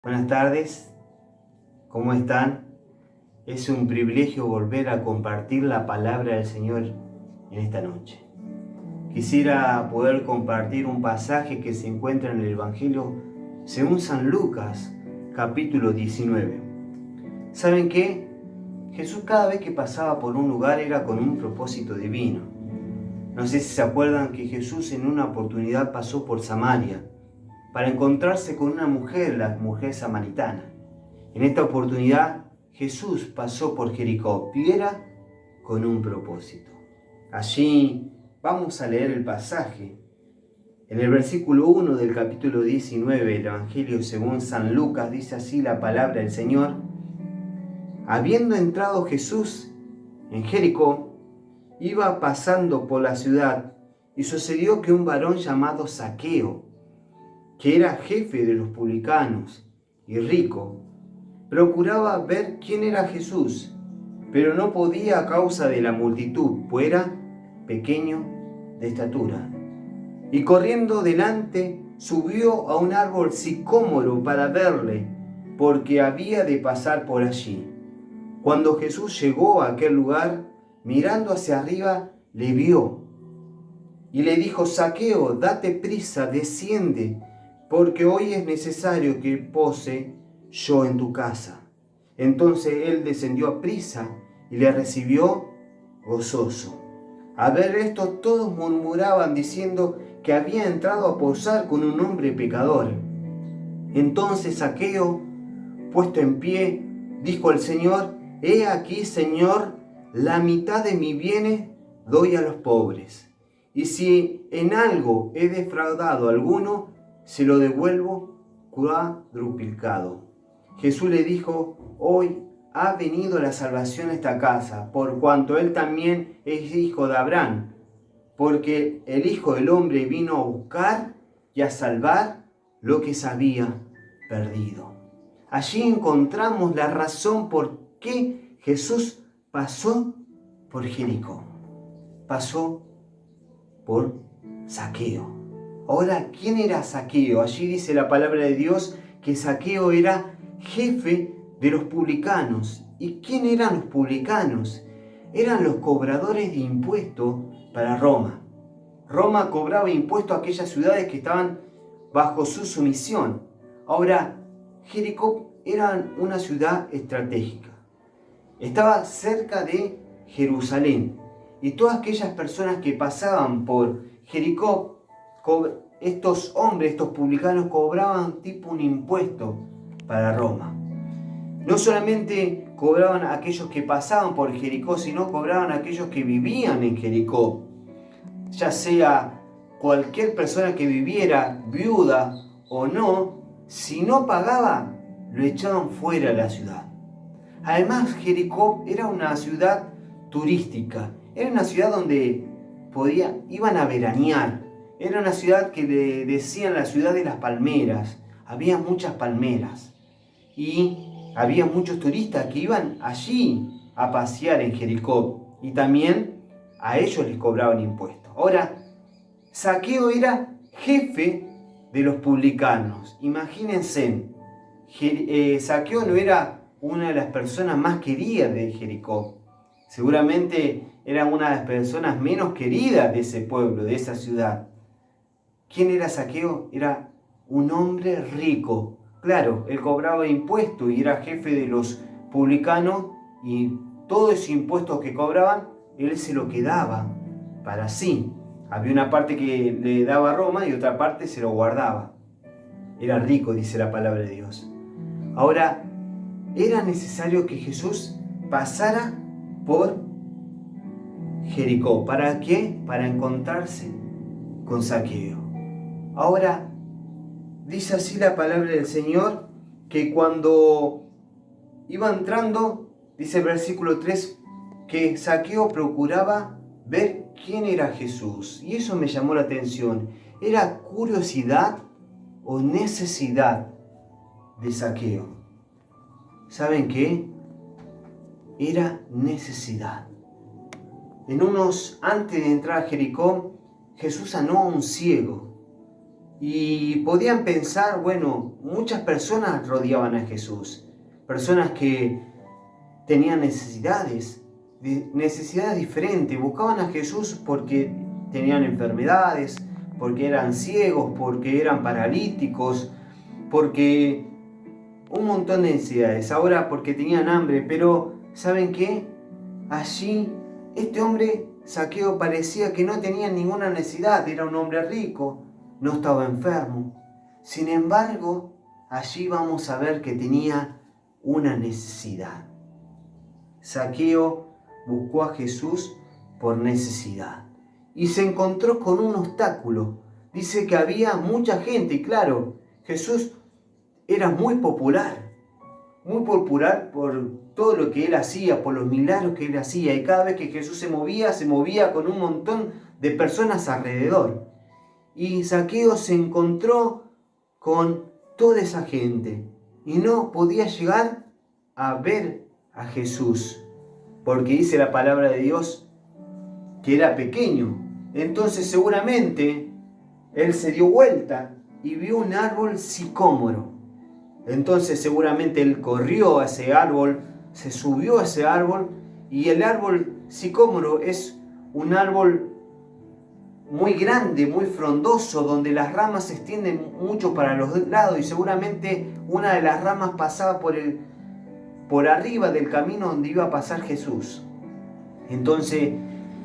Buenas tardes, ¿cómo están? Es un privilegio volver a compartir la palabra del Señor en esta noche. Quisiera poder compartir un pasaje que se encuentra en el Evangelio según San Lucas, capítulo 19. ¿Saben qué? Jesús cada vez que pasaba por un lugar era con un propósito divino. No sé si se acuerdan que Jesús en una oportunidad pasó por Samaria para encontrarse con una mujer, la mujer samaritana. En esta oportunidad, Jesús pasó por Jericó y era con un propósito. Allí vamos a leer el pasaje. En el versículo 1 del capítulo 19 del Evangelio según San Lucas, dice así la palabra del Señor. Habiendo entrado Jesús en Jericó, iba pasando por la ciudad y sucedió que un varón llamado Zaqueo, que era jefe de los publicanos y rico, procuraba ver quién era Jesús, pero no podía a causa de la multitud, pues era pequeño de estatura. Y corriendo delante, subió a un árbol sicómoro para verle, porque había de pasar por allí. Cuando Jesús llegó a aquel lugar, mirando hacia arriba, le vio y le dijo: Zaqueo, date prisa, desciende, porque hoy es necesario que pose yo en tu casa. Entonces él descendió a prisa y le recibió gozoso. Al ver esto, todos murmuraban diciendo que había entrado a posar con un hombre pecador. Entonces Zaqueo, puesto en pie, dijo al Señor: He aquí, Señor, la mitad de mis bienes doy a los pobres. Y si en algo he defraudado a alguno, se lo devuelvo cuadruplicado. Jesús le dijo: Hoy ha venido la salvación a esta casa, por cuanto él también es hijo de Abraham, porque el Hijo del Hombre vino a buscar y a salvar lo que se había perdido. Allí encontramos la razón por qué Jesús pasó por Jericó. Pasó por Zaqueo. Ahora, ¿quién era Zaqueo? Allí dice la palabra de Dios que Zaqueo era jefe de los publicanos. ¿Y quién eran los publicanos? Eran los cobradores de impuestos para Roma. Roma cobraba impuestos a aquellas ciudades que estaban bajo su sumisión. Ahora, Jericó era una ciudad estratégica. Estaba cerca de Jerusalén. Y todas aquellas personas que pasaban por Jericó, estos hombres, estos publicanos, cobraban tipo un impuesto para Roma. No solamente cobraban a aquellos que pasaban por Jericó, sino cobraban a aquellos que vivían en Jericó. Ya sea cualquier persona que viviera, viuda o no, si no pagaba, lo echaban fuera de la ciudad. Además, Jericó era una ciudad turística, era una ciudad donde iban a veranear, era una ciudad que le decían la ciudad de las palmeras, había muchas palmeras y había muchos turistas que iban allí a pasear en Jericó y también a ellos les cobraban impuestos. Ahora, Zaqueo era jefe de los publicanos, imagínense, Zaqueo no era una de las personas más queridas de Jericó. Seguramente era una de las personas menos queridas de ese pueblo, de esa ciudad. ¿Quién era Zaqueo? Era un hombre rico. Claro, él cobraba impuestos y era jefe de los publicanos y todos esos impuestos que cobraban, él se lo quedaba para sí. Había una parte que le daba a Roma y otra parte se lo guardaba. Era rico, dice la palabra de Dios. Ahora, era necesario que Jesús pasara por Jericó. ¿Para qué? Para encontrarse con Zaqueo. Ahora, dice así la palabra del Señor, que cuando iba entrando, dice el versículo 3, que Zaqueo procuraba ver quién era Jesús. Y eso me llamó la atención. ¿Era curiosidad o necesidad de Zaqueo? ¿Saben qué? Era necesidad. Antes de entrar a Jericó, Jesús sanó a un ciego. Y podían pensar, bueno, muchas personas rodeaban a Jesús, personas que tenían necesidades diferentes, buscaban a Jesús porque tenían enfermedades, porque eran ciegos, porque eran paralíticos, porque un montón de necesidades, ahora porque tenían hambre, pero ¿saben qué? Allí este hombre Zaqueo parecía que no tenía ninguna necesidad, era un hombre rico, no estaba enfermo. Sin embargo, allí vamos a ver que tenía una necesidad. Zaqueo buscó a Jesús por necesidad y se encontró con un obstáculo. Dice que había mucha gente y claro, Jesús era muy popular por todo lo que él hacía, por los milagros que él hacía. Y cada vez que Jesús se movía con un montón de personas alrededor. Y Zaqueo se encontró con toda esa gente y no podía llegar a ver a Jesús, porque dice la palabra de Dios que era pequeño. Entonces seguramente él se dio vuelta y vio un árbol sicómoro. Entonces seguramente él corrió a ese árbol, se subió a ese árbol, y el árbol sicómoro es un árbol muy grande, muy frondoso, donde las ramas se extienden mucho para los lados y seguramente una de las ramas pasaba por arriba del camino donde iba a pasar Jesús. Entonces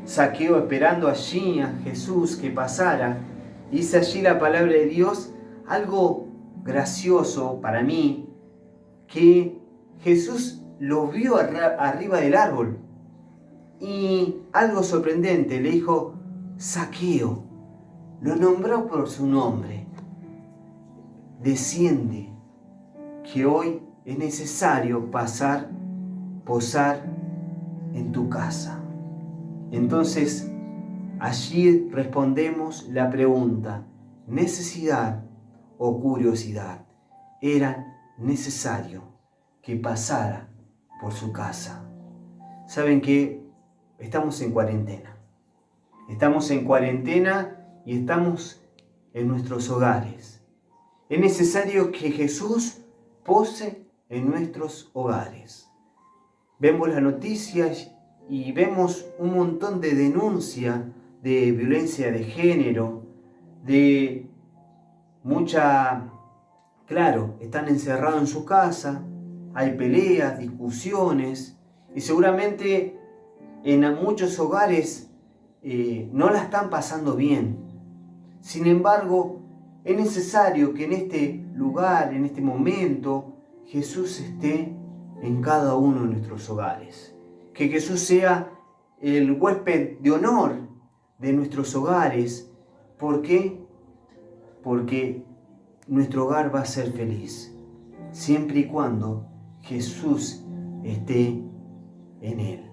Zaqueo, esperando allí a Jesús que pasara, dice allí la palabra de Dios algo gracioso para mí, que Jesús lo vio arriba del árbol y algo sorprendente, le dijo Zaqueo, lo nombró por su nombre. Desciende, que hoy es necesario posar en tu casa. Entonces, allí respondemos la pregunta, ¿necesidad o curiosidad? Era necesario que pasara por su casa. ¿Saben qué? Estamos en cuarentena. Estamos en cuarentena y estamos en nuestros hogares. Es necesario que Jesús pose en nuestros hogares. Vemos las noticias y vemos un montón de denuncia de violencia de género, de claro, están encerrados en su casa, hay peleas, discusiones, y seguramente en muchos hogares no la están pasando bien. Sin embargo, es necesario que en este lugar, en este momento, Jesús esté en cada uno de nuestros hogares. Que Jesús sea el huésped de honor de nuestros hogares. ¿Por qué? Porque nuestro hogar va a ser feliz, siempre y cuando Jesús esté en él.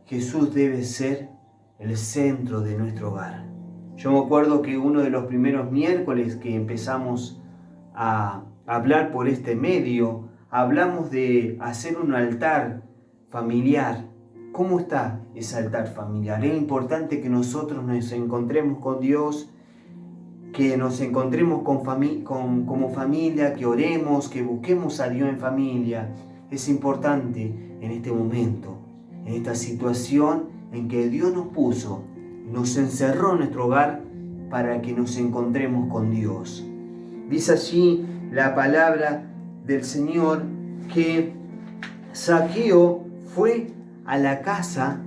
Jesús debe ser el centro de nuestro hogar. Yo me acuerdo que uno de los primeros miércoles que empezamos a hablar por este medio, hablamos de hacer un altar familiar. ¿Cómo está ese altar familiar? Es importante que nosotros nos encontremos con Dios, que nos encontremos como familia, que oremos, que busquemos a Dios en familia. Es importante en este momento, en esta situación en que Dios nos puso, nos encerró en nuestro hogar para que nos encontremos con Dios. Dice allí la palabra del Señor que Zaqueo fue a la casa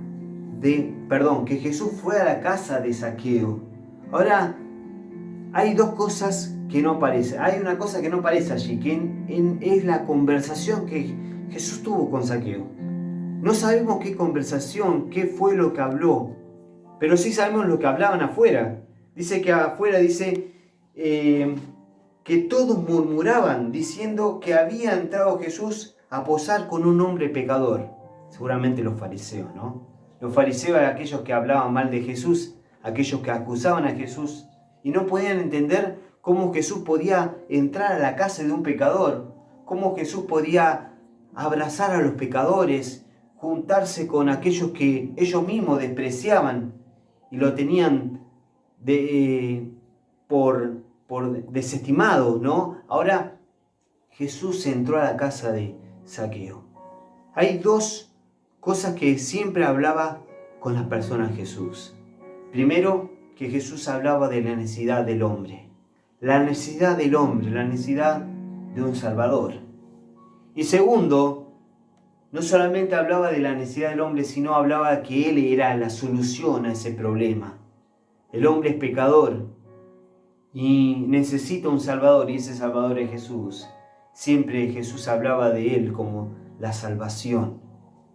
que Jesús fue a la casa de Zaqueo. Ahora, hay dos cosas que no aparecen. Hay una cosa que no aparece allí, que es la conversación que Jesús tuvo con Zaqueo. No sabemos qué conversación, qué fue lo que habló, pero sí sabemos lo que hablaban afuera. Dice que afuera que todos murmuraban diciendo que había entrado Jesús a posar con un hombre pecador. Seguramente los fariseos, ¿no? Los fariseos eran aquellos que hablaban mal de Jesús, aquellos que acusaban a Jesús y no podían entender cómo Jesús podía entrar a la casa de un pecador, cómo Jesús podía abrazar a los pecadores, juntarse con aquellos que ellos mismos despreciaban y lo tenían por por desestimados, ¿no? Ahora Jesús entró a la casa de Zaqueo. Hay dos cosas que siempre hablaba con las personas Jesús. Primero, que Jesús hablaba de la necesidad del hombre. La necesidad del hombre, la necesidad de un Salvador. Y segundo, no solamente hablaba de la necesidad del hombre, sino hablaba que Él era la solución a ese problema. El hombre es pecador y necesita un Salvador, y ese Salvador es Jesús. Siempre Jesús hablaba de Él como la salvación,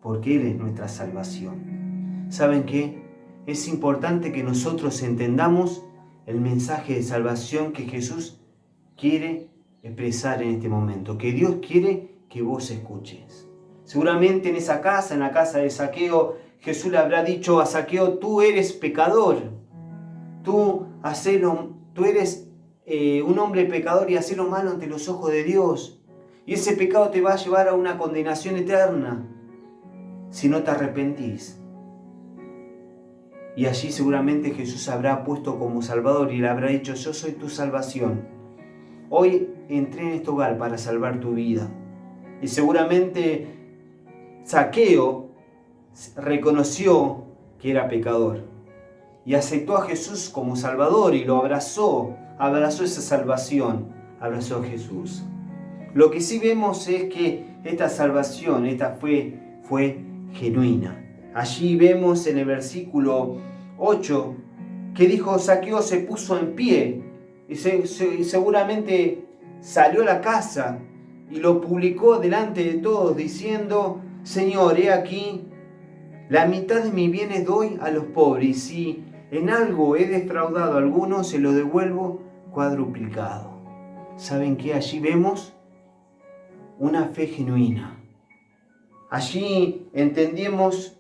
porque Él es nuestra salvación. ¿Saben qué? Es importante que nosotros entendamos el mensaje de salvación que Jesús quiere expresar en este momento, que Dios quiere que vos escuches. Seguramente en esa casa, en la casa de Zaqueo, Jesús le habrá dicho a Zaqueo: tú eres pecador, tú eres un hombre pecador y haces lo malo ante los ojos de Dios. Y ese pecado te va a llevar a una condenación eterna si no te arrepentís. Y allí seguramente Jesús habrá puesto como Salvador y le habrá dicho: yo soy tu salvación. Hoy entré en este hogar para salvar tu vida. Y seguramente Zaqueo reconoció que era pecador y aceptó a Jesús como Salvador y lo abrazó esa salvación, abrazó a Jesús. Lo que sí vemos es que esta salvación, fue genuina. Allí vemos en el versículo 8 que dijo: Zaqueo se puso en pie y seguramente salió a la casa y lo publicó delante de todos diciendo: Señor, he aquí, la mitad de mis bienes doy a los pobres, y si en algo he defraudado a alguno, se lo devuelvo cuadruplicado. ¿Saben qué? Allí vemos una fe genuina. Allí entendemos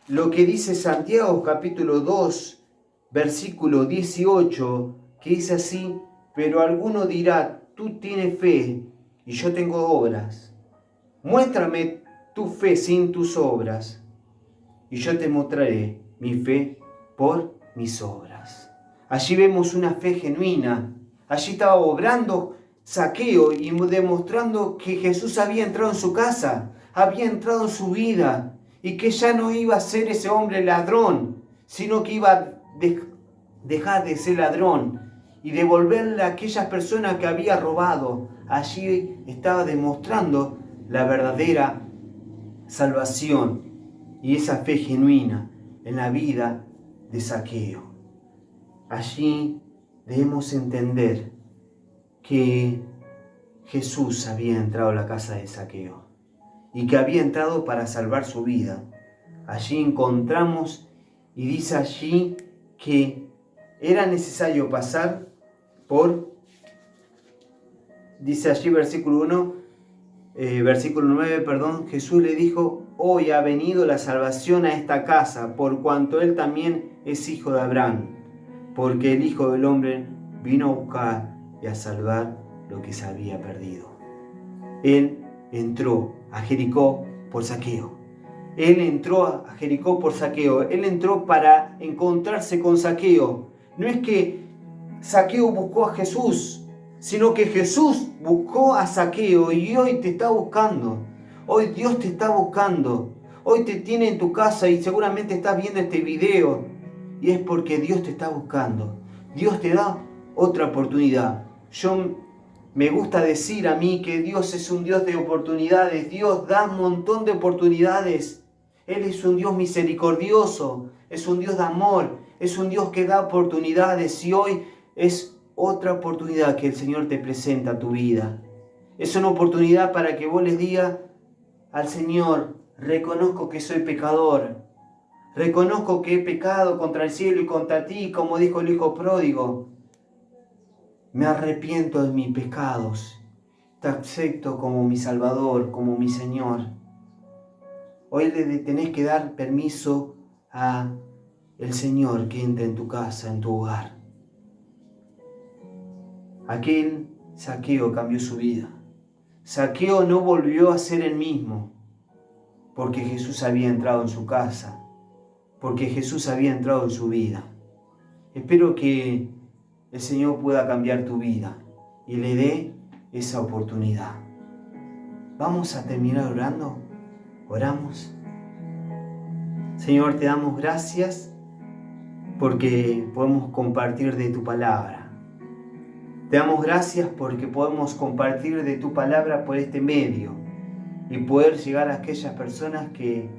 lo que dice Santiago capítulo 2, versículo 18, que dice así: pero alguno dirá, tú tienes fe y yo tengo obras. Muéstrame tu fe sin tus obras, y yo te mostraré mi fe por mis obras. Allí vemos una fe genuina. Allí estaba obrando Zaqueo y demostrando que Jesús había entrado en su casa, había entrado en su vida, y que ya no iba a ser ese hombre ladrón, sino que iba a dejar de ser ladrón y devolverle a aquellas personas que había robado. Allí estaba demostrando la verdadera salvación y esa fe genuina en la vida de Zaqueo. Allí debemos entender que Jesús había entrado a la casa de Zaqueo y que había entrado para salvar su vida. Allí encontramos, y dice allí que era necesario pasar por, dice allí versículo 9, Jesús le dijo: hoy ha venido la salvación a esta casa, por cuanto él también es hijo de Abraham, porque el Hijo del Hombre vino a buscar y a salvar lo que se había perdido. Él entró a Jericó por Zaqueo. Él entró a Jericó por Zaqueo. Él entró para encontrarse con Zaqueo. No es que Zaqueo buscó a Jesús, sino que Jesús buscó a Zaqueo, y hoy te está buscando. Hoy Dios te está buscando. Hoy te tiene en tu casa y seguramente estás viendo este video. Y es porque Dios te está buscando. Dios te da otra oportunidad. Me gusta decir a mí que Dios es un Dios de oportunidades. Dios da un montón de oportunidades. Él es un Dios misericordioso. Es un Dios de amor. Es un Dios que da oportunidades. Y hoy es otra oportunidad que el Señor te presenta a tu vida. Es una oportunidad para que vos les digas al Señor: reconozco que soy pecador. Reconozco que he pecado contra el cielo y contra ti, como dijo el hijo pródigo. Me arrepiento de mis pecados. Te acepto como mi Salvador, como mi Señor. Hoy le tenés que dar permiso a el Señor que entre en tu casa, en tu hogar. Aquel Zaqueo cambió su vida. Zaqueo no volvió a ser el mismo, porque Jesús había entrado en su casa, porque Jesús había entrado en su vida. Espero que el Señor pueda cambiar tu vida y le dé esa oportunidad. Vamos a terminar orando. Oramos. Señor, te damos gracias porque podemos compartir de tu palabra. Te damos gracias porque podemos compartir de tu palabra por este medio y poder llegar a aquellas personas que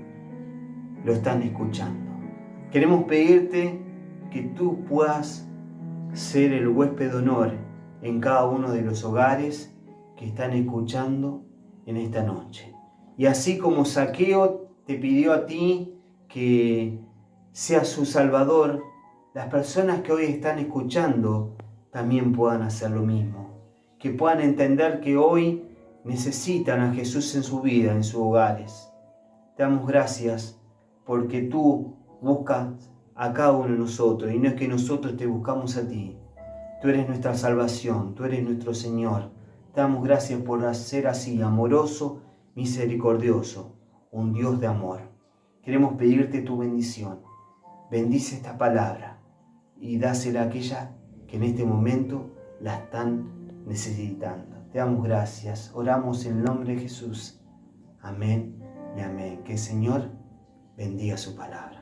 lo están escuchando. Queremos pedirte que tú puedas ser el huésped de honor en cada uno de los hogares que están escuchando en esta noche. Y así como Zaqueo te pidió a ti que seas su Salvador, las personas que hoy están escuchando también puedan hacer lo mismo. Que puedan entender que hoy necesitan a Jesús en su vida, en sus hogares. Te damos gracias porque tú buscas a cada uno de nosotros y no es que nosotros te buscamos a ti. Tú eres nuestra salvación, tú eres nuestro Señor. Te damos gracias por ser así, amoroso, misericordioso, un Dios de amor. Queremos pedirte tu bendición. Bendice esta palabra y dásela a aquellas que en este momento la están necesitando. Te damos gracias. Oramos en el nombre de Jesús. Amén y amén. Que el Señor bendiga su palabra.